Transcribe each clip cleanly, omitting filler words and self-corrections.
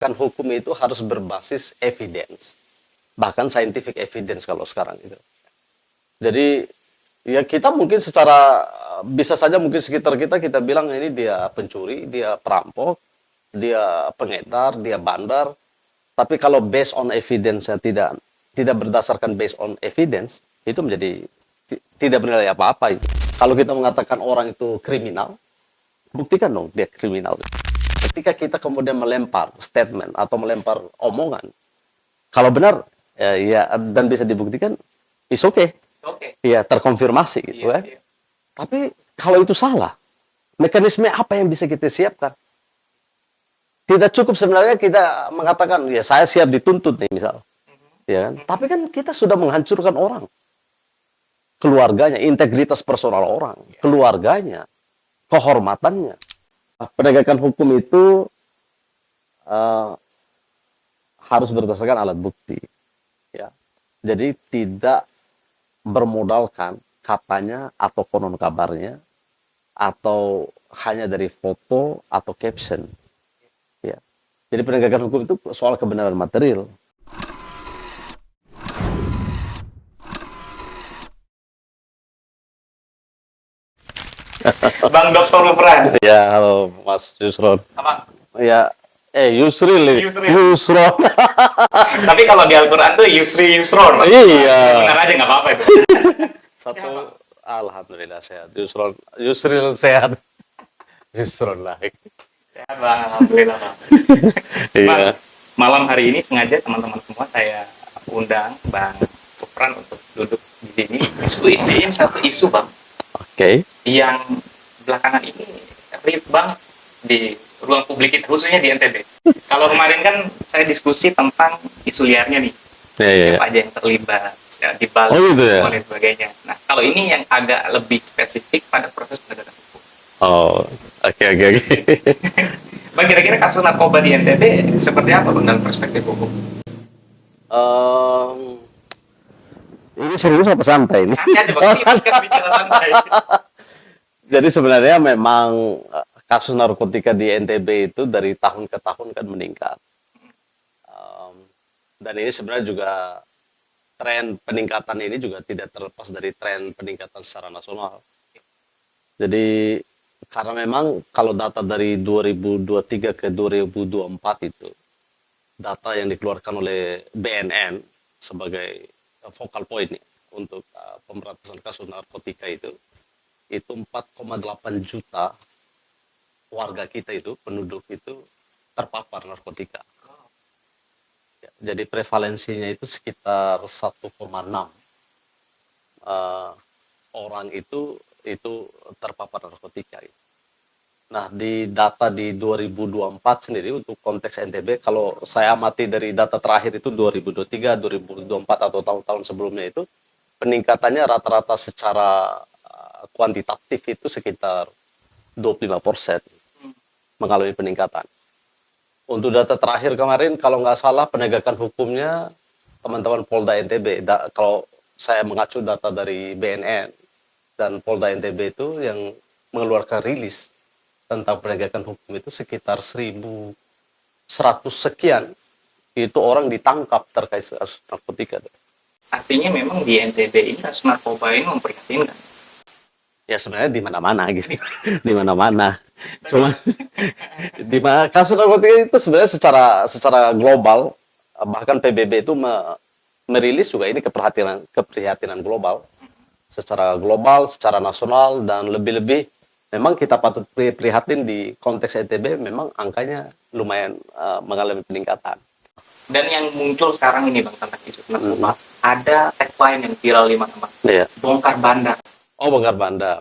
kan hukum itu harus berbasis evidence, bahkan scientific evidence kalau sekarang itu. Jadi ya kita mungkin secara bisa saja mungkin sekitar kita bilang ini dia pencuri, dia perampok, dia pengedar, dia bandar. Tapi kalau based on evidence tidak berdasarkan based on evidence, itu menjadi tidak bernilai apa-apa itu. Kalau kita mengatakan orang itu kriminal, buktikan dong dia kriminal. Ketika kita kemudian melempar statement atau melempar omongan, kalau benar ya dan bisa dibuktikan, is okay. Ya terkonfirmasi gitu kan. Tapi kalau itu salah, mekanisme apa yang bisa kita siapkan? Tidak cukup sebenarnya kita mengatakan ya saya siap dituntut nih misal. Ya kan? Tapi kan kita sudah menghancurkan orang. Keluarganya, integritas personal orang, keluarganya, kehormatannya. Penegakan hukum itu harus berdasarkan alat bukti. Ya. Jadi tidak bermodalkan katanya atau konon kabarnya atau hanya dari foto atau caption. Ya. Jadi penegakan hukum itu soal kebenaran material. Bang Dr. Lufran. Ya, halo Mas Yusron. Apa? Ya, Yusril ini. Yusron. Tapi kalau di Al-Quran tuh Yusri Yusron. Iya. Benar aja nggak apa-apa itu. Satu, alhamdulillah sehat. Yusril sehat. Yusron naik. Sehat Bang, alhamdulillah Bang. Iya. Bang, malam hari ini sengaja teman-teman semua saya undang Bang Lufran untuk duduk di sini diskusiin satu isu Bang. Oke. Yang belakangan ini ribet banget di ruang publik kita, khususnya di NTB. Kalau kemarin kan saya diskusi tentang isu liarnya nih, siapa aja yang terlibat, di balik dan lain sebagainya. Nah, kalau ini yang agak lebih spesifik pada proses penegakan hukum. Oh, oke. Bang, kira-kira kasus narkoba di NTB seperti apa Bang dalam perspektif hukum? Ini serius apa santai ini? Santai aja Bang, kita bicara santai. Jadi sebenarnya memang kasus narkotika di NTB itu dari tahun ke tahun kan meningkat. Dan ini sebenarnya juga tren peningkatan ini juga tidak terlepas dari tren peningkatan secara nasional. Jadi karena memang kalau data dari 2023 ke 2024 itu, data yang dikeluarkan oleh BNN sebagai focal point untuk pemberantasan kasus narkotika itu 4,8 juta warga kita itu, penduduk itu terpapar narkotika. Ya, jadi prevalensinya itu sekitar 1,6 orang itu terpapar narkotika. Nah, di data di 2024 sendiri untuk konteks NTB, kalau saya amati dari data terakhir itu 2023, 2024 atau tahun-tahun sebelumnya itu, peningkatannya rata-rata secara kuantitatif itu sekitar 25% mengalami peningkatan. Untuk data terakhir kemarin, kalau nggak salah penegakan hukumnya teman-teman Polda NTB, kalau saya mengacu data dari BNN dan Polda NTB itu yang mengeluarkan rilis tentang penegakan hukum itu sekitar 1.100 sekian itu orang ditangkap terkait kasus narkotika. Artinya memang di NTB ini kasus narkoba ini memprihatinkan. Ya sebenarnya di mana-mana gitu, di mana-mana. Cuma di kasus narkotika itu sebenarnya secara global, bahkan PBB itu merilis juga ini keprihatinan global, secara global, secara nasional, dan lebih-lebih memang kita patut prihatin di konteks NTB, memang angkanya lumayan mengalami peningkatan. Dan yang muncul sekarang ini Bang tentang isu narkoba, ada tagline yang viral di mana-mana, bongkar bandar. Oh, bongkar bandar.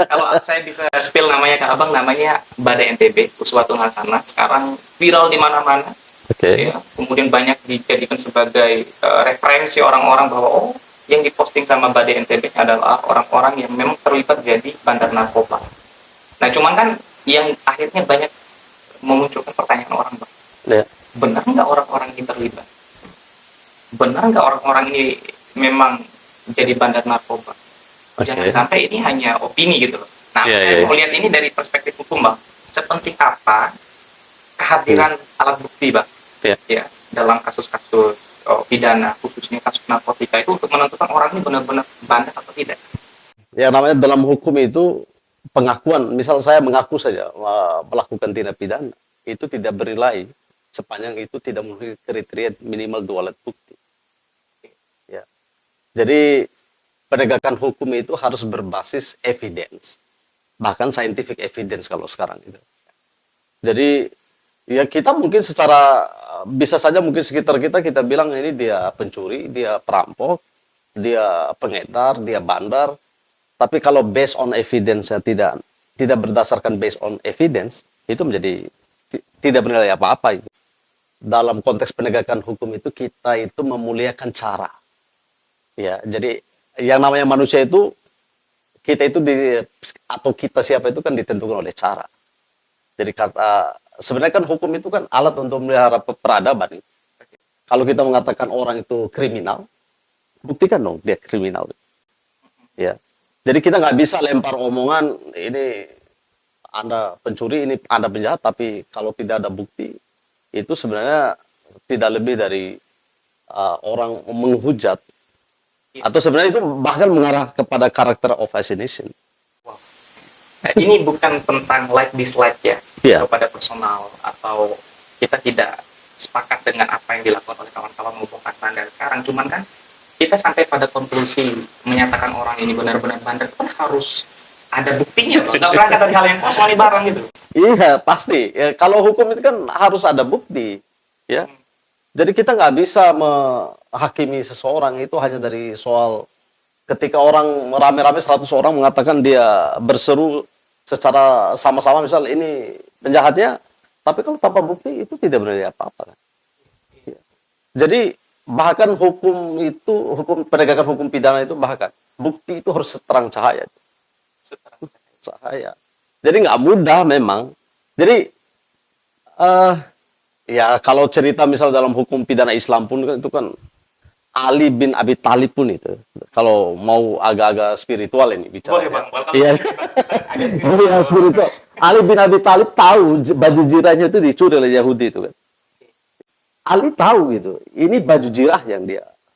Kalau saya bisa spill namanya ke Abang, namanya Badai NTB, Uswatun Hasanah, sekarang viral di mana-mana. Ya, kemudian banyak dijadikan sebagai referensi orang-orang bahwa yang diposting sama Badai NTB adalah orang-orang yang memang terlibat jadi bandar narkoba. Nah, cuman kan yang akhirnya banyak memunculkan pertanyaan orang, Bang. Benar nggak orang-orang ini terlibat? Benar nggak orang-orang ini memang jadi bandar narkoba? Jangan sampai ini hanya opini gitu loh. Nah, saya mau lihat ini dari perspektif hukum, Bang. Sepenting apa kehadiran alat bukti, Bang. Ya. Ya, dalam kasus-kasus pidana, khususnya kasus narkotika itu untuk menentukan orang ini benar-benar bandar atau tidak. Ya, namanya dalam hukum itu pengakuan. Misal saya mengaku saja melakukan tindak pidana, itu tidak bernilai sepanjang itu tidak memenuhi kriteria minimal 2 alat bukti. Ya. Jadi penegakan hukum itu harus berbasis evidence, bahkan scientific evidence kalau sekarang itu. Jadi ya kita mungkin secara bisa saja mungkin sekitar kita bilang ini dia pencuri, dia perampok, dia pengedar, dia bandar. Tapi kalau based on evidence tidak berdasarkan based on evidence, itu menjadi tidak bernilai apa-apa itu. Dalam konteks penegakan hukum itu kita itu memuliakan cara. Ya, jadi yang namanya manusia itu kita itu atau kita siapa itu kan ditentukan oleh cara. Jadi sebenarnya kan hukum itu kan alat untuk memelihara peradaban. Kalau kita mengatakan orang itu kriminal, buktikan dong dia kriminal. Ya. Jadi kita nggak bisa lempar omongan ini Anda pencuri, ini Anda penjahat, tapi kalau tidak ada bukti itu sebenarnya tidak lebih dari orang menghujat atau sebenarnya itu bahkan mengarah kepada karakter of assassination. Wow. Nah, ini bukan tentang like dislike ya, kepada personal atau kita tidak sepakat dengan apa yang dilakukan oleh kawan-kawan membongkar bandar sekarang, cuman kan kita sampai pada konklusi menyatakan orang ini benar-benar bandar kan harus ada buktinya, Bang. Nggak berangkat dari hal yang kosong nih barang gitu. Iya pasti. Ya, kalau hukum itu kan harus ada bukti, ya. Jadi kita nggak bisa menghakimi seseorang itu hanya dari soal ketika orang rame-rame 100 orang mengatakan dia berseru secara sama-sama misal ini penjahatnya, tapi kalau tanpa bukti itu tidak bernilai apa-apa kan. Ya. Jadi bahkan hukum penegakan hukum pidana itu bahkan bukti itu harus seterang cahaya. Cahaya. Jadi nggak mudah memang. Jadi ya kalau cerita misal dalam hukum pidana Islam pun itu kan Ali bin Abi Thalib pun itu. Kalau mau agak-agak spiritual ini bicara. Boleh, Bang. Iya. Iya spiritual. Ali bin Abi Thalib tahu baju jirahnya itu dicuri oleh Yahudi itu kan. Ali tahu gitu, ini baju jirah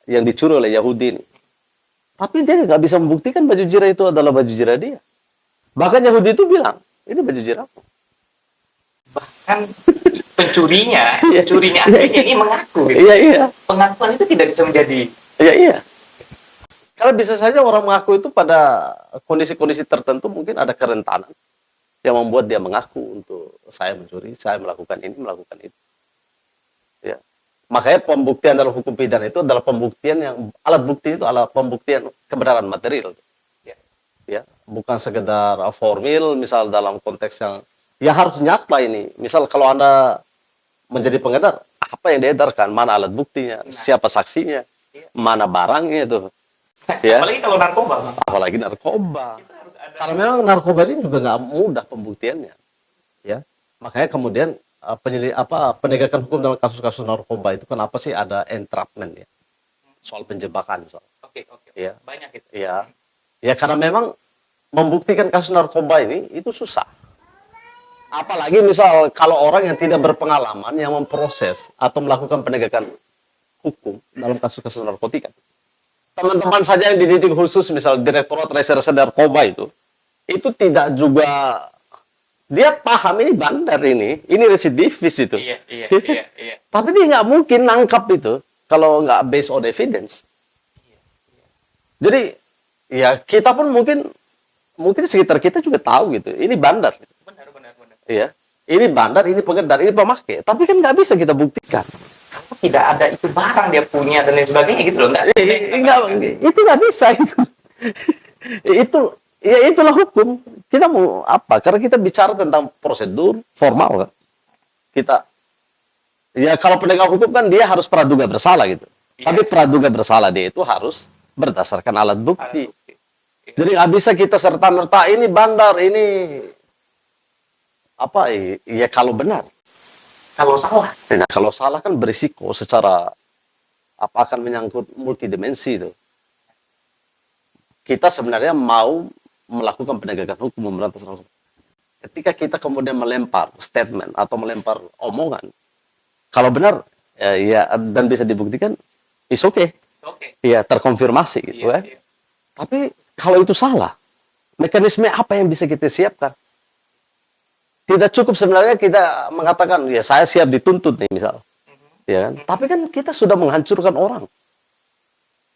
yang dicuri oleh Yahudi ini. Tapi dia nggak bisa membuktikan baju jirah itu adalah baju jirah dia. Bahkan Yahudi itu bilang, ini baju jirahku. Bahkan pencurinya aslinya ini mengaku. Gitu. Iya. Pengakuan itu tidak bisa menjadi. Iya. Karena bisa saja orang mengaku itu pada kondisi-kondisi tertentu mungkin ada kerentanan yang membuat dia mengaku untuk saya mencuri, saya melakukan ini, melakukan itu. Ya. Makanya pembuktian dalam hukum pidana itu adalah pembuktian yang alat bukti itu adalah pembuktian kebenaran material. Ya, bukan sekedar formil misal dalam konteks yang ya harus nyata ini. Misal kalau Anda menjadi pengedar, apa yang diedarkan, mana alat buktinya, siapa saksinya, mana barangnya itu. Ya. Apalagi kalau narkoba. Apalagi narkoba. Karena memang narkoba ini juga nggak mudah pembuktiannya. Ya. Makanya kemudian penegakan hukum dalam kasus-kasus narkoba itu kenapa sih ada entrapment ya, soal penjebakan misal. Oke. Ya. Banyak itu. Ya karena memang membuktikan kasus narkoba ini itu susah. Apalagi misal kalau orang yang tidak berpengalaman yang memproses atau melakukan penegakan hukum dalam kasus-kasus narkotika. Teman-teman saja yang dididik khusus misal Direktorat Reserse Narkoba itu tidak juga dia paham ini bandar ini residivis itu. Iya. Tapi dia nggak mungkin nangkap itu kalau nggak based on evidence. Jadi ya kita pun mungkin sekitar kita juga tahu gitu. Ini bandar. Benar. Iya. Ini bandar, ini pengedar, ini pemakai. Tapi kan nggak bisa kita buktikan. Kalau tidak ada itu barang dia punya dan lain sebagainya gitu loh. Itu nggak bisa itu. Itulah hukum. Kita mau apa? Karena kita bicara tentang prosedur formal kan. Kalau penegak hukum kan dia harus praduga bersalah gitu. Tapi praduga bersalah dia itu harus berdasarkan alat bukti. Jadi nggak bisa kita serta-merta ini bandar, ini apa? Ya kalau benar. Kalau salah. Nah, kalau salah kan berisiko secara akan menyangkut multidimensi itu. Kita sebenarnya mau melakukan penegakan hukum memberantas narkoba. Ketika kita kemudian melempar statement atau melempar omongan Kalau benar, ya dan bisa dibuktikan, is okay. Oke. Ya, terkonfirmasi gitu Iya, kan. iya. Tapi kalau itu salah, mekanisme apa yang bisa kita siapkan? Tidak cukup sebenarnya kita mengatakan, ya saya siap dituntut nih misal. Ya kan? Tapi kan kita sudah menghancurkan orang.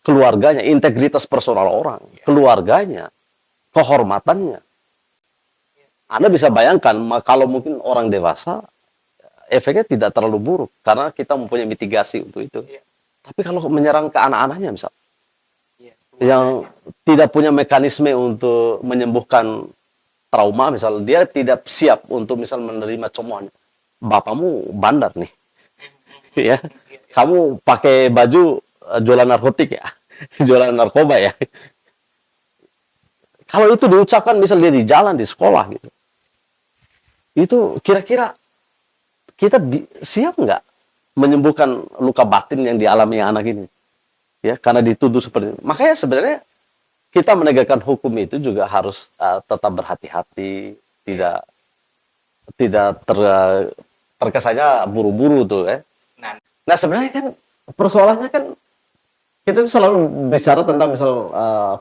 Keluarganya, integritas personal orang, keluarganya, kehormatannya. Anda bisa bayangkan, kalau mungkin orang dewasa, efeknya tidak terlalu buruk. Karena kita mempunyai mitigasi untuk itu. Iya. Tapi kalau menyerang ke anak-anaknya misal, Iya, yang tidak punya mekanisme untuk menyembuhkan trauma, misal dia tidak siap untuk misal menerima cumuan, bapakmu bandar nih, ya, kamu pakai baju jualan narkotik ya, jualan narkoba ya. Kalau itu diucapkan misal dia di jalan, di sekolah gitu, itu kira-kira kita siap nggak menyembuhkan luka batin yang dialami anak ini, ya, karena dituduh seperti itu. Makanya sebenarnya kita menegakkan hukum itu juga harus tetap berhati-hati, tidak terkesannya buru-buru tuh ya. Nah, Nah sebenarnya kan persoalannya kan kita itu selalu bicara tentang misal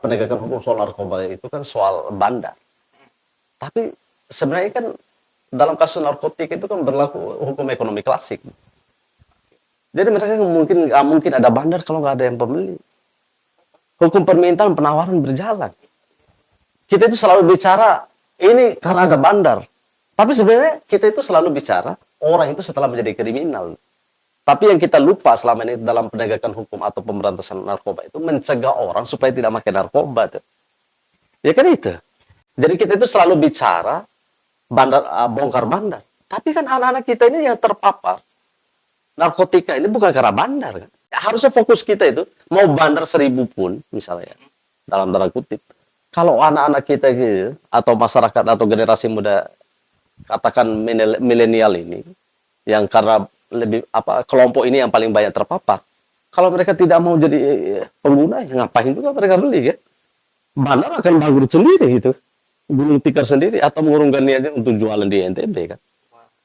penegakan hukum soal narkoba itu kan soal bandar. Tapi sebenarnya kan dalam kasus narkotik itu kan berlaku hukum ekonomi klasik. Jadi mereka mungkin nggak mungkin ada bandar kalau nggak ada yang pembeli. Hukum permintaan penawaran berjalan. Kita itu selalu bicara ini karena ada bandar. Tapi sebenarnya kita itu selalu bicara orang itu setelah menjadi kriminal. Tapi yang kita lupa selama ini dalam penegakan hukum atau pemberantasan narkoba itu mencegah orang supaya tidak makan narkoba. Tuh. Ya kan itu. Jadi kita itu selalu bicara bandar, bongkar bandar. Tapi kan anak-anak kita ini yang terpapar narkotika ini bukan karena bandar. Kan? Harusnya fokus kita itu mau bandar 1000 pun misalnya dalam tanda kutip. Kalau anak-anak kita gitu atau masyarakat atau generasi muda katakan milenial ini yang karena lebih kelompok ini yang paling banyak terpapar. Kalau mereka tidak mau jadi pengguna, ya ngapain juga mereka beli kan? Bandar akan bangkrut sendiri gitu, gulung tikar sendiri atau mengurungkan niatnya untuk jualan di NTB kan.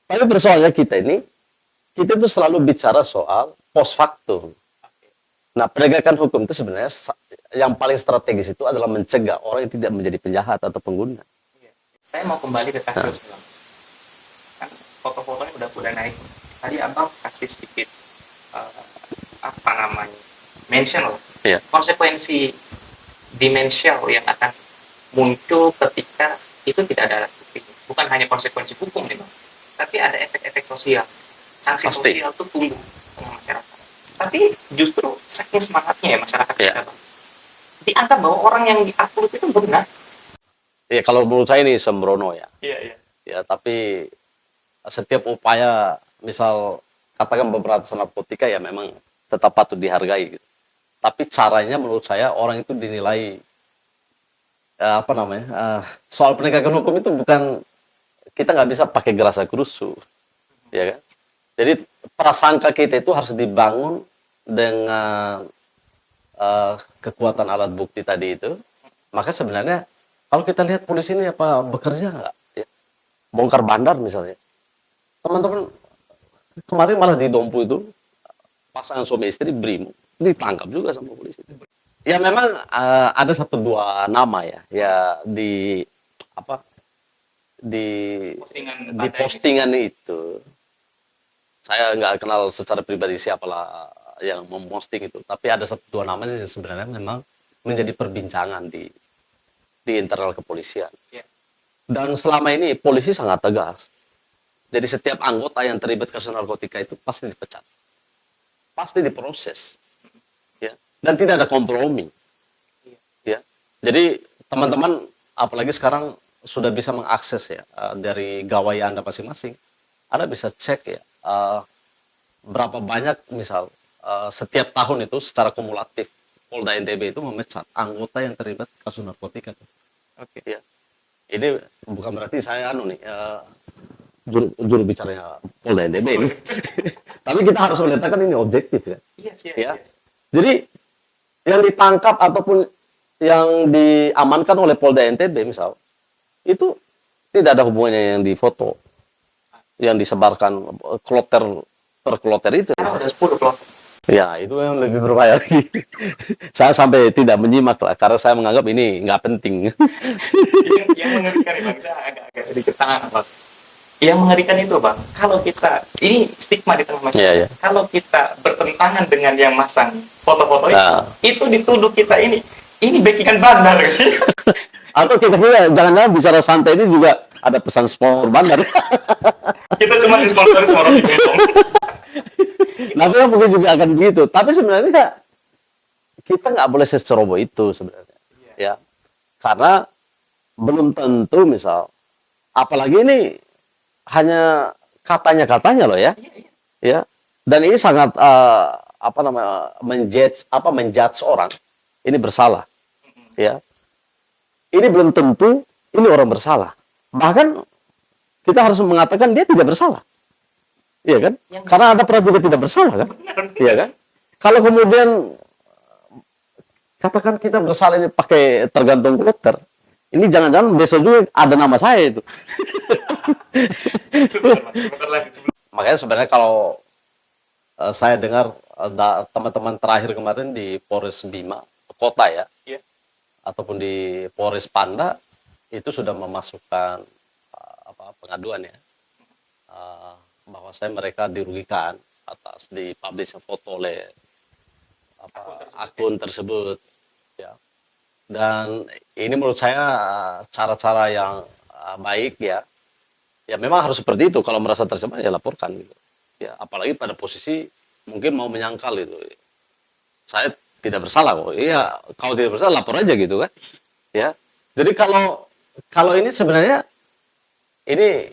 Tapi persoalannya kita itu selalu bicara soal post factum. Nah, penegakan hukum itu sebenarnya yang paling strategis itu adalah mencegah orang yang tidak menjadi penjahat atau pengguna. saya mau kembali ke kasus Bang. Kan foto-fotonya udah naik. Tadi abang kasih sedikit apa namanya mention loh Iya. konsekuensi dimensial yang akan muncul ketika itu tidak ada alat bukti. Bukan hanya konsekuensi hukum nih Bang, tapi ada efek-efek sosial. Sanksi Pasti. sosial itu tumbuh tengah masyarakat. Tapi justru saking semangatnya ya masyarakat kita Bang, dianggap bahwa orang yang di-upload itu benar. Ya kalau menurut saya ini sembrono ya. Iya. Ya, tapi setiap upaya misal katakan pemberantasan narkotika ya memang tetap patut dihargai gitu. Tapi caranya menurut saya orang itu dinilai soal penegakan hukum itu bukan kita nggak bisa pakai gerasa gerusu, ya kan? Jadi prasangka kita itu harus dibangun dengan kekuatan alat bukti tadi itu. Maka sebenarnya kalau kita lihat polisi ini apa bekerja nggak? Ya. Bongkar bandar misalnya. Teman-teman kemarin malah di Dompu itu pasangan suami istri BRIMO ditangkap juga sama polisi. Ya memang ada 1-2 nama ya di postingan itu. Saya nggak kenal secara pribadi siapalah yang memposting itu, tapi ada 1-2 nama sih sebenarnya memang menjadi perbincangan di internal kepolisian. Dan selama ini polisi sangat tegas. Jadi setiap anggota yang terlibat kasus narkotika itu pasti dipecat, pasti diproses, ya, dan tidak ada kompromi, ya. Jadi teman-teman, apalagi sekarang sudah bisa mengakses ya dari gawai Anda masing-masing, Anda bisa cek ya berapa banyak misal setiap tahun itu secara kumulatif Polda NTB itu memecat anggota yang terlibat kasus narkotika. Oke. Ya. Ini bukan berarti saya juru bicaranya Polda NTB ini. Tapi kita harus meletakkan ini objektif ya. Yes. Jadi yang ditangkap ataupun yang diamankan oleh Polda NTB misal itu tidak ada hubungannya yang difoto, yang disebarkan kloter per kloter itu. Sekarang udah 10 kloter. Ya, itu yang lebih berbahaya lagi. Saya sampai tidak menyimak lah, karena saya menganggap ini nggak penting. Yang mengerikan nih Bang, saya agak sedikit tangan Bang. Yang mengerikan itu Bang, kalau kita, ini stigma di tengah masyarakat, Iya, iya. kalau kita bertentangan dengan yang masang foto-foto itu dituduh kita ini backingan bandar. Atau kita jangan-jangan bicara santai ini juga ada pesan sponsor bandar. Kita cuma disponsori sama roti gulung. Nanti mungkin juga akan begitu. Tapi sebenarnya kita nggak boleh seceroboh itu sebenarnya. Ya, karena belum tentu misal, apalagi ini hanya katanya loh ya. Ya. Dan ini sangat apa namanya menjudge orang ini bersalah. Ya. Ini belum tentu ini orang bersalah. Bahkan kita harus mengatakan dia tidak bersalah. Iya kan? Karena ada praduga tidak bersalah kan? Iya kan? Kalau kemudian katakan kita bersalah ini pakai tergantung kloter, ini jangan-jangan besok juga ada nama saya itu. Makanya sebenarnya kalau saya dengar teman-teman terakhir kemarin di Polres Bima kota ya, ataupun di Polres Panda itu sudah memasukkan pengaduan ya, bahwa mereka dirugikan atas dipublish foto oleh akun tersebut ya. Dan ini menurut saya cara-cara yang baik ya. Ya memang harus seperti itu, kalau merasa tercemar ya laporkan gitu. Ya apalagi pada posisi mungkin mau menyangkal itu. Saya tidak bersalah kok. Iya, kalau tidak bersalah lapor aja gitu kan. Ya. Jadi kalau ini sebenarnya ini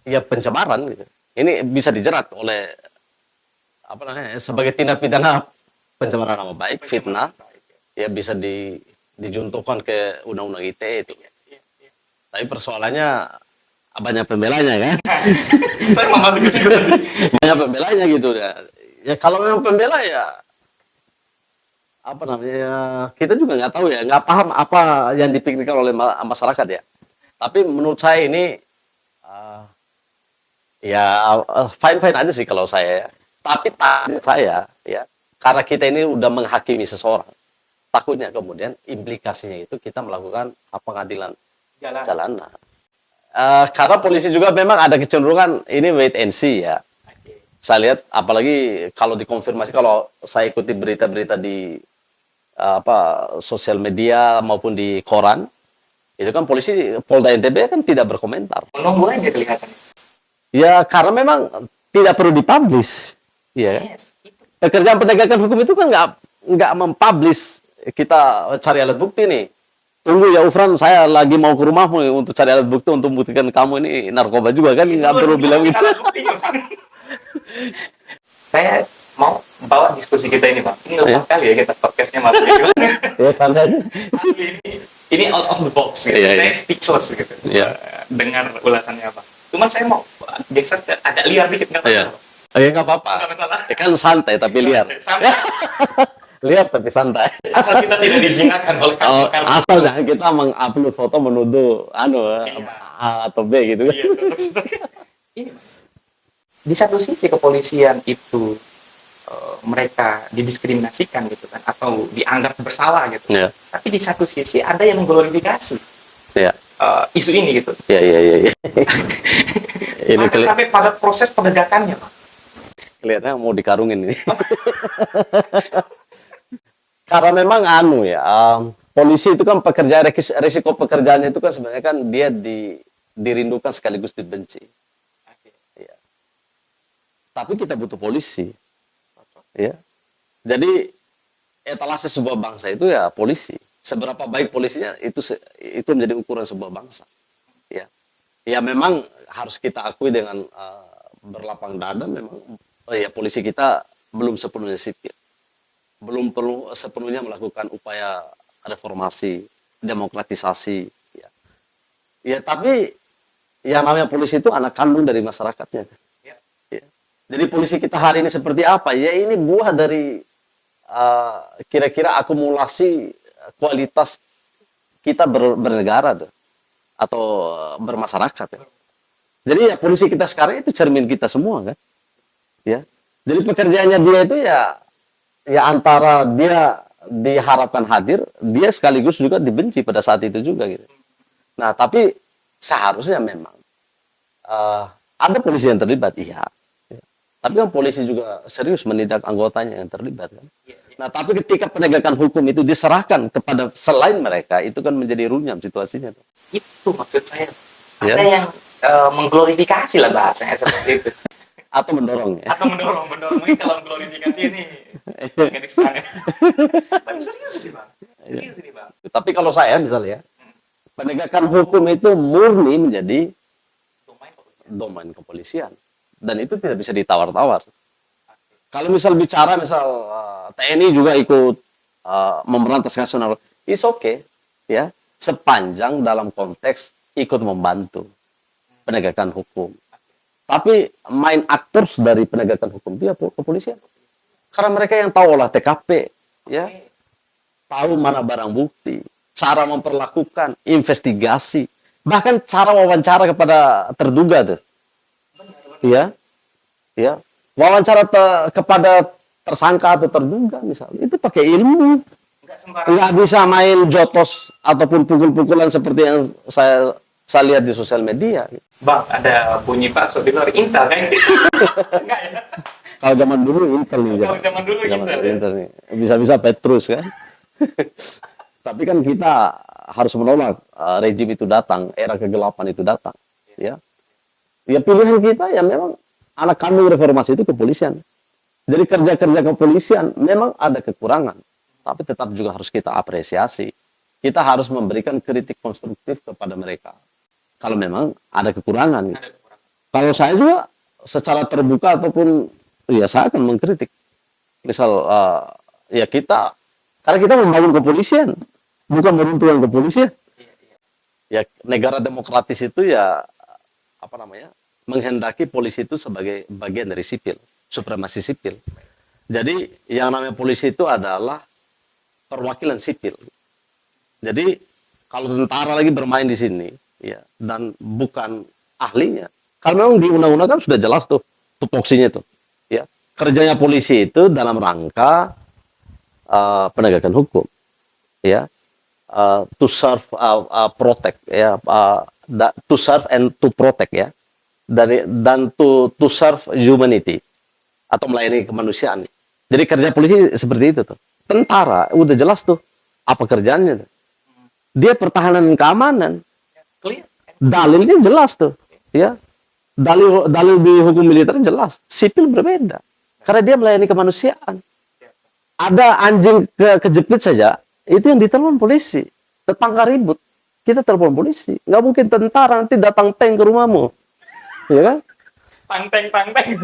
ya pencemaran gitu. Ini bisa dijerat oleh sebagai tindak pidana pencemaran nama baik, fitnah, ya bisa dijuntuhkan ke undang-undang ITE itu. Tapi persoalannya banyak pembelanya kan? Saya mau masuk ke situ. Banyak pembelanya gitu ya. Ya kalau memang pembela ya kita juga nggak tahu ya, nggak paham apa yang dipikirkan oleh masyarakat ya. Tapi menurut saya ini fine-fine aja sih kalau saya ya. Tapi takut saya ya, karena kita ini udah menghakimi seseorang, takutnya kemudian implikasinya itu kita melakukan pengadilan jalanan. Karena polisi juga memang ada kecenderungan ini wait and see ya. Saya lihat apalagi kalau dikonfirmasi, kalau saya ikuti berita-berita di sosial media maupun di koran, itu kan Polda NTB kan tidak berkomentar. Menunggu aja kelihatannya. Ya karena memang tidak perlu dipublish, ya. Yes, Pekerjaan penegakan hukum itu kan nggak mempublish. Kita cari alat bukti nih. Tunggu ya Ufran, saya lagi mau ke rumahmu untuk cari alat bukti untuk membuktikan kamu ini narkoba juga kan, nggak perlu bilang gitu. Saya mau bawa diskusi kita ini Bang. Ini lepas sekali ya kita podcastnya Mas. Ya santai. Ini out of the box gitu. Saya speechless gitu. Dengar ulasannya Bang. Cuman saya mau biasa agak liar dikit nggak apa-apa. Ya nggak apa-apa. Nggak masalah. Ya kan santai tapi liar. Santai. Liar tapi santai. Asal kita tidak dijinakkan oleh kantor. Asal jangan kita mengupload foto menuduh A atau B gitu kan. Ini, di satu sisi kepolisian itu mereka didiskriminasikan gitu kan, atau dianggap bersalah gitu. Tapi di satu sisi ada yang mengglorifikasi isu ini gitu. Iya. Ini sampai pada proses penegakannya Pak. Kelihatannya mau dikarungin ini. Karena memang polisi itu kan resiko pekerjaannya itu kan sebenarnya kan dia dirindukan sekaligus dibenci. Ya. Tapi kita butuh polisi. Ya. Jadi etalase sebuah bangsa itu ya polisi. Seberapa baik polisinya itu menjadi ukuran sebuah bangsa. Ya. Ya memang harus kita akui dengan berlapang dada memang polisi kita belum sepenuhnya sipil. Belum perlu sepenuhnya melakukan upaya reformasi, demokratisasi. Ya tapi yang namanya polisi itu anak kandung dari masyarakatnya. Ya. Jadi polisi kita hari ini seperti apa? Ya ini buah dari kira-kira akumulasi kualitas kita bernegara tuh, atau bermasyarakat. Ya. Jadi ya polisi kita sekarang itu cermin kita semua kan. Ya. Jadi pekerjaannya dia itu ya antara dia diharapkan hadir, dia sekaligus juga dibenci pada saat itu juga gitu. Nah, tapi seharusnya memang ada polisi yang terlibat, iya. Tapi kan polisi juga serius menindak anggotanya yang terlibat kan. Nah, tapi ketika penegakan hukum itu diserahkan kepada selain mereka, itu kan menjadi runyam situasinya. Itu maksud saya. Ya. Ada yang mengglorifikasi lah bahasanya seperti itu. Atau mendorong ya. Atau mendorong. Mungkin kalau mengglorifikasi ini nggak disana. Tapi serius ini Bang. Serius ini Bang. Tapi kalau saya misalnya, penegakan hukum itu murni menjadi domain kepolisian. Dan itu tidak bisa ditawar-tawar. Kalau misal bicara, TNI juga ikut memberantas kasus narkoba, it's okay, ya, sepanjang dalam konteks ikut membantu penegakan hukum. Tapi main aktors dari penegakan hukum dia kepolisian, karena mereka yang tahu olah TKP, ya, tahu mana barang bukti, cara memperlakukan, investigasi, bahkan cara wawancara kepada terduga tuh, ya. Wawancara kepada tersangka atau terduga misalnya, itu pakai ilmu, nggak bisa main jotos ataupun pukul-pukulan seperti yang saya lihat di sosial media. Bang, ada bunyi bakso di luar Intel kan? Enggak ya? Kalau zaman dulu Intel nih. Kalau zaman dulu Intel nih. Bisa-bisa Petrus kan. Tapi kan kita harus menolak rejim itu datang, era kegelapan itu datang. Ya pilihan kita ya memang anak kandung reformasi itu kepolisian. Jadi kerja-kerja kepolisian memang ada kekurangan, tapi tetap juga harus kita apresiasi. Kita harus memberikan kritik konstruktif kepada mereka. Kalau memang ada kekurangan. Gitu. Kalau saya juga secara terbuka ataupun ya saya akan mengkritik. Misal ya karena kita membangun kepolisian, bukan meruntuhkan kepolisian. Ya negara demokratis itu ya menghendaki polisi itu sebagai bagian dari sipil, supremasi sipil. Jadi yang namanya polisi itu adalah perwakilan sipil. Jadi kalau tentara lagi bermain di sini, ya, dan bukan ahlinya, karena memang di undang-undang kan sudah jelas tuh tupoksinya tuh, ya, kerjanya polisi itu dalam rangka penegakan hukum, ya, to serve, protect, ya, to serve and to protect, ya. Dan to serve humanity atau melayani kemanusiaan. Jadi kerja polisi seperti itu tuh. Tentara udah jelas tuh apa kerjaannya tuh. Dia pertahanan keamanan. Dalilnya jelas tuh, ya. Dalil di hukum militer jelas. Sipil berbeda. Karena dia melayani kemanusiaan. Ada anjing kejepit saja, itu yang ditelepon polisi. Tetangga ribut, kita telepon polisi. Nggak mungkin tentara nanti datang tank ke rumahmu. Ya kan? Tank.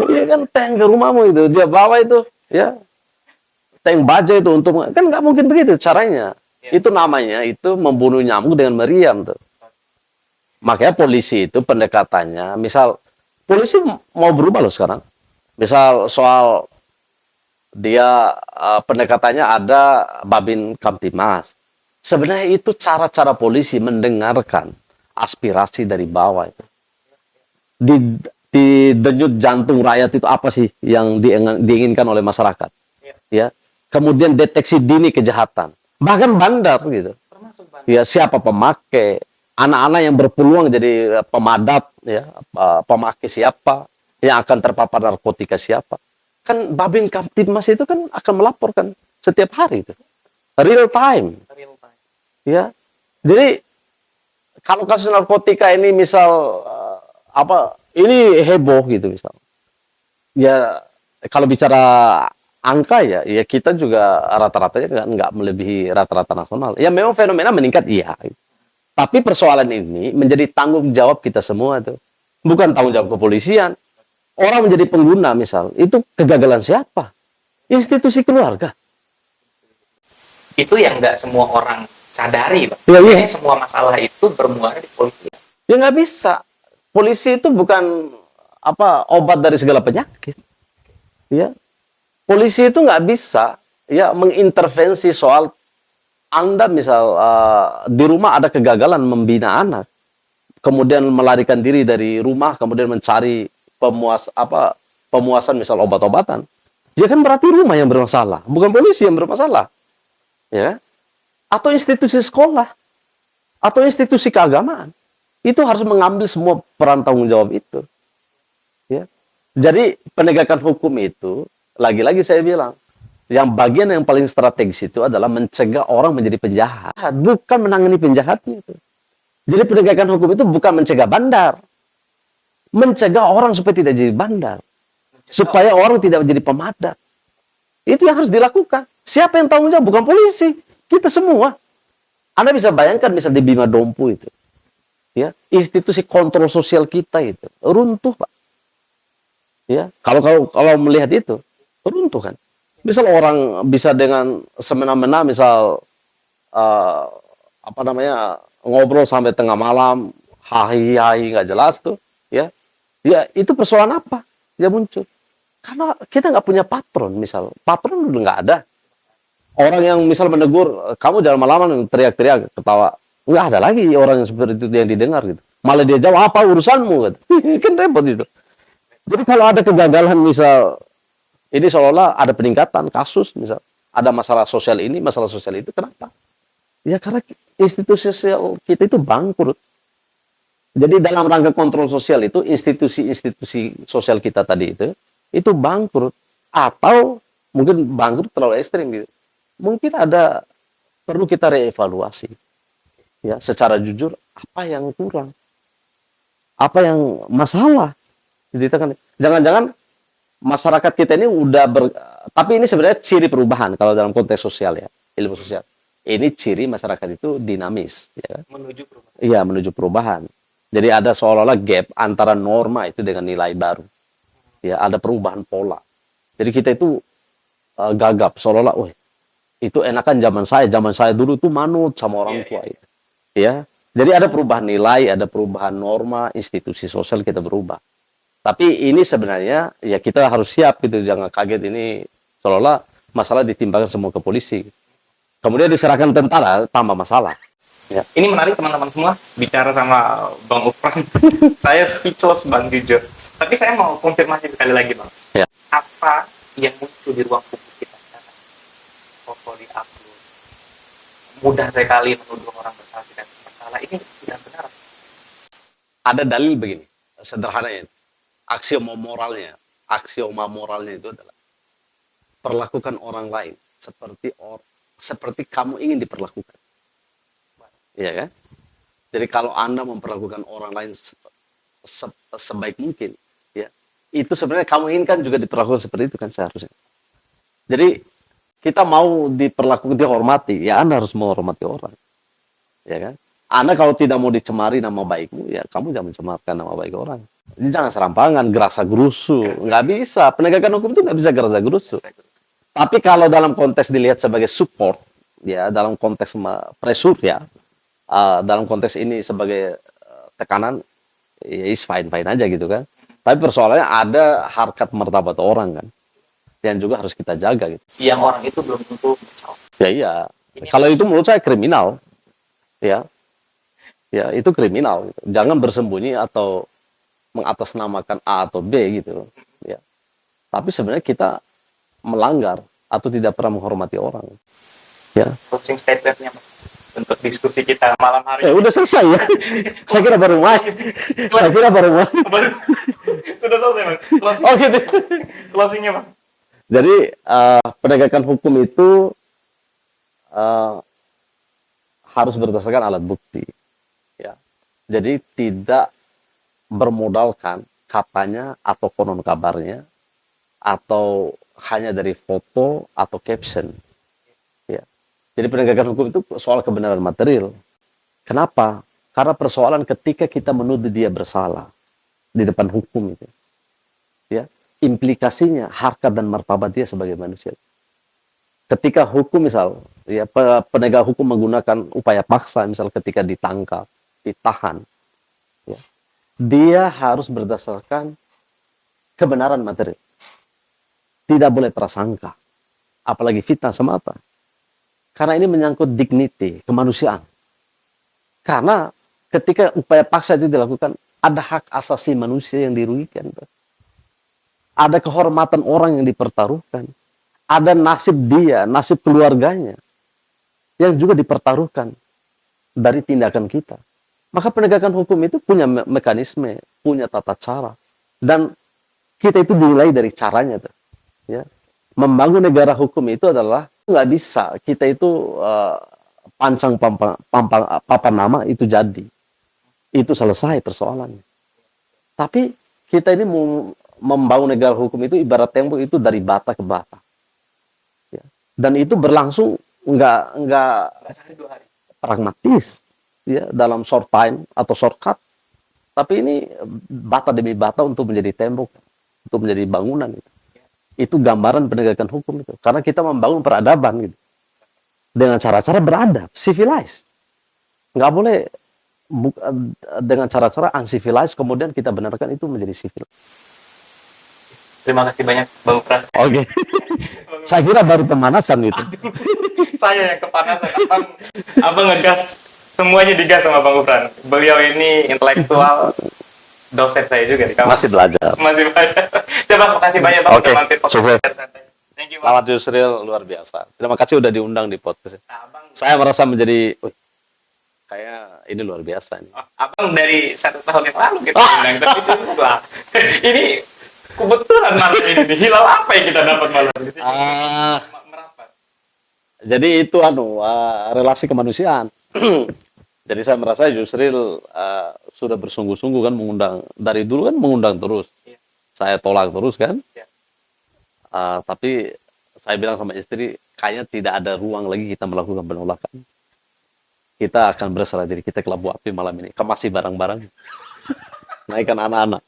Iya kan, tank ke rumahmu itu dia bawa itu, ya, tank baja itu untuk kan nggak mungkin begitu caranya. Ya. Itu namanya itu membunuh nyamuk dengan meriam tuh. Makanya polisi itu pendekatannya, misal polisi mau berubah loh sekarang. Misal soal dia pendekatannya ada Babin Kamtimas. Sebenarnya itu cara-cara polisi mendengarkan aspirasi dari bawah itu. Di denyut jantung rakyat itu apa sih yang diinginkan oleh masyarakat, ya. Kemudian deteksi dini kejahatan, bahkan bandar gitu, ya, siapa pemakai, anak-anak yang berpeluang jadi pemadat, ya, pemakai siapa yang akan terpapar narkotika siapa, kan Babin Kamtibmas itu kan akan melaporkan setiap hari itu, real time. Ya, jadi kalau kasus narkotika ini misal ini heboh gitu misal. Ya kalau bicara angka ya kita juga rata-ratanya nggak melebihi rata-rata nasional. Ya memang fenomena meningkat iya. Tapi persoalan ini menjadi tanggung jawab kita semua tuh. Bukan tanggung jawab kepolisian. Orang menjadi pengguna misal, itu kegagalan siapa? Institusi keluarga. Itu yang nggak semua orang sadari, Pak. Ya, iya. Semua masalah itu bermuara di polisi. Ya nggak bisa. Polisi itu bukan obat dari segala penyakit. Ya. Polisi itu nggak bisa ya mengintervensi soal Anda misal di rumah ada kegagalan membina anak. Kemudian melarikan diri dari rumah, kemudian mencari pemuasan misal obat-obatan, ya kan berarti rumah yang bermasalah, bukan polisi yang bermasalah. Ya. Atau institusi sekolah, atau institusi keagamaan. Itu harus mengambil semua peran tanggung jawab itu. Ya. Jadi penegakan hukum itu, lagi-lagi saya bilang, yang bagian yang paling strategis itu adalah mencegah orang menjadi penjahat, bukan menangani penjahatnya itu. Jadi penegakan hukum itu bukan mencegah bandar, mencegah orang supaya tidak jadi bandar, supaya orang tidak menjadi pemadat. Itu yang harus dilakukan. Siapa yang tanggung jawab? Bukan polisi, kita semua. Anda bisa bayangkan misal di Bima Dompu itu, ya, institusi kontrol sosial kita itu runtuh, Pak. Ya, kalau melihat itu runtuh kan. Misal orang bisa dengan semena-mena, misal apa namanya, ngobrol sampai tengah malam, hahi nggak jelas tuh, ya, ya itu persoalan apa? Ya muncul. Karena kita nggak punya patron, misal patron udah nggak ada. Orang yang misal menegur, kamu jangan malam-malam teriak-teriak, ketawa. Nggak ada lagi orang yang seperti itu yang didengar gitu. Malah dia jawab, apa urusanmu? Gitu. Kan repot itu. Jadi kalau ada kegagalan misal, ini seolah-olah ada peningkatan kasus misal, ada masalah sosial ini, masalah sosial itu, kenapa? Ya karena institusi sosial kita itu bangkrut. Jadi dalam rangka kontrol sosial itu, institusi-institusi sosial kita tadi itu bangkrut. Atau mungkin bangkrut terlalu ekstrim gitu. Mungkin perlu kita reevaluasi. Ya, secara jujur, apa yang kurang? Apa yang masalah? Jadi kan, jangan-jangan masyarakat kita ini tapi ini sebenarnya ciri perubahan kalau dalam konteks sosial ya, ilmu sosial. Ini ciri masyarakat itu dinamis, ya kan? Menuju perubahan. Iya, menuju perubahan. Jadi ada seolah-olah gap antara norma itu dengan nilai baru. Ya, ada perubahan pola. Jadi kita itu gagap seolah-olah, wah, itu enakan zaman saya dulu tuh manut sama orang tua itu. Ya. Jadi ada perubahan nilai, ada perubahan norma, institusi sosial kita berubah. Tapi ini sebenarnya ya kita harus siap gitu, jangan kaget ini seolah-olah masalah ditimbangkan semua ke polisi. Kemudian diserahkan tentara, tambah masalah. Ya. Ini menarik teman-teman semua bicara sama Bang Upran. Saya speechless Bang jujur. Tapi saya mau konfirmasi sekali lagi Bang. Ya. Apa yang muncul di ruang publik kita sekarang? Foto di-upload. Mudah sekali menuduh orang bersalah tidak bersalah. Ini tidak benar. Ada dalil begini, sederhananya. Aksioma moralnya itu adalah perlakukan orang lain seperti kamu ingin diperlakukan. Iya kan? Jadi kalau Anda memperlakukan orang lain sebaik mungkin, ya, itu sebenarnya kamu inginkan juga diperlakukan seperti itu kan seharusnya. Jadi kita mau diperlakukan, dihormati, ya Anda harus menghormati orang. Ya kan? Anda kalau tidak mau dicemari nama baikmu, ya kamu jangan mencemarkan nama baik orang. Jadi jangan serampangan, gerasa gerusu, nggak bisa. Penegakan hukum itu nggak bisa gerasa gerusu. Tapi kalau dalam konteks dilihat sebagai support, ya dalam konteks pressure ya, dalam konteks ini sebagai tekanan, ya is fine aja gitu kan. Tapi persoalannya ada harkat martabat orang kan, yang juga harus kita jaga gitu. Yang orang itu belum tentu bersalah. Ya iya. Kalau itu menurut saya kriminal, ya, ya itu kriminal. Gitu. Jangan bersembunyi atau mengatasnamakan A atau B gitu, ya. Tapi sebenarnya kita melanggar atau tidak pernah menghormati orang. Ya. Closing statement-nya untuk diskusi kita malam hari ini. Udah selesai ya. Saya kira baru mulai. Sudah selesai Bang. Oh gitu. Closing-nya Bang. Jadi penegakan hukum itu harus berdasarkan alat bukti. Ya. Jadi tidak bermodalkan katanya atau konon kabarnya atau hanya dari foto atau caption. Ya. Jadi penegakan hukum itu soal kebenaran material. Kenapa? Karena persoalan ketika kita menuduh dia bersalah di depan hukum itu, ya, implikasinya harkat dan martabat dia sebagai manusia. Ketika hukum misal, ya, penegak hukum menggunakan upaya paksa, misal ketika ditangkap, ditahan, ya, dia harus berdasarkan kebenaran material. Tidak boleh prasangka, apalagi fitnah semata. Karena ini menyangkut dignity, kemanusiaan. Karena ketika upaya paksa itu dilakukan, ada hak asasi manusia yang dirugikan. ada kehormatan orang yang dipertaruhkan, ada nasib dia, nasib keluarganya yang juga dipertaruhkan dari tindakan kita. Maka penegakan hukum itu punya mekanisme, punya tata cara, dan kita itu dinilai dari caranya tuh. Ya. Membangun negara hukum itu adalah nggak bisa kita itu pancang papan nama itu jadi, itu selesai persoalannya. Tapi kita ini mau membangun negara hukum itu ibarat tembok itu dari bata ke bata, ya. Dan itu berlangsung nggak pragmatis, ya, dalam short time atau shortcut. Tapi ini bata demi bata untuk menjadi tembok, untuk menjadi bangunan. Itu gambaran penegakan hukum itu. Karena kita membangun peradaban gitu. Dengan cara-cara beradab, civilized. Nggak boleh dengan cara-cara uncivilized kemudian kita benarkan itu menjadi civil. Terima kasih banyak Bang Pras. Oke. Saya kira baru pemanasan itu. Saya yang kepanasan. Abang ngegas, semuanya digas sama Bang Gufran. Beliau ini intelektual, dosen saya juga di kampus. Masih belajar. Masih belajar. Coba makasih banyak Bang. Oke, sukses. Thank you, Bang. Selamat Yusril, luar biasa. Terima kasih udah diundang di podcast. Abang, Saya merasa menjadi, kayak ini luar biasa nih. Abang dari 1 tahun yang lalu kita undang, tapi sudah. Ini kebetulan malam ini hilal apa yang kita dapat malam ini? Merapat. Jadi itu relasi kemanusiaan. Jadi saya merasa Yusril sudah bersungguh-sungguh kan mengundang, dari dulu kan mengundang terus. Iya. Saya tolak terus kan. Iya. Tapi saya bilang sama istri, kayaknya tidak ada ruang lagi kita melakukan penolakan. Kita akan berserah diri, kita ke Labu Api malam ini. Kemasi barang-barang. Naikkan anak-anak.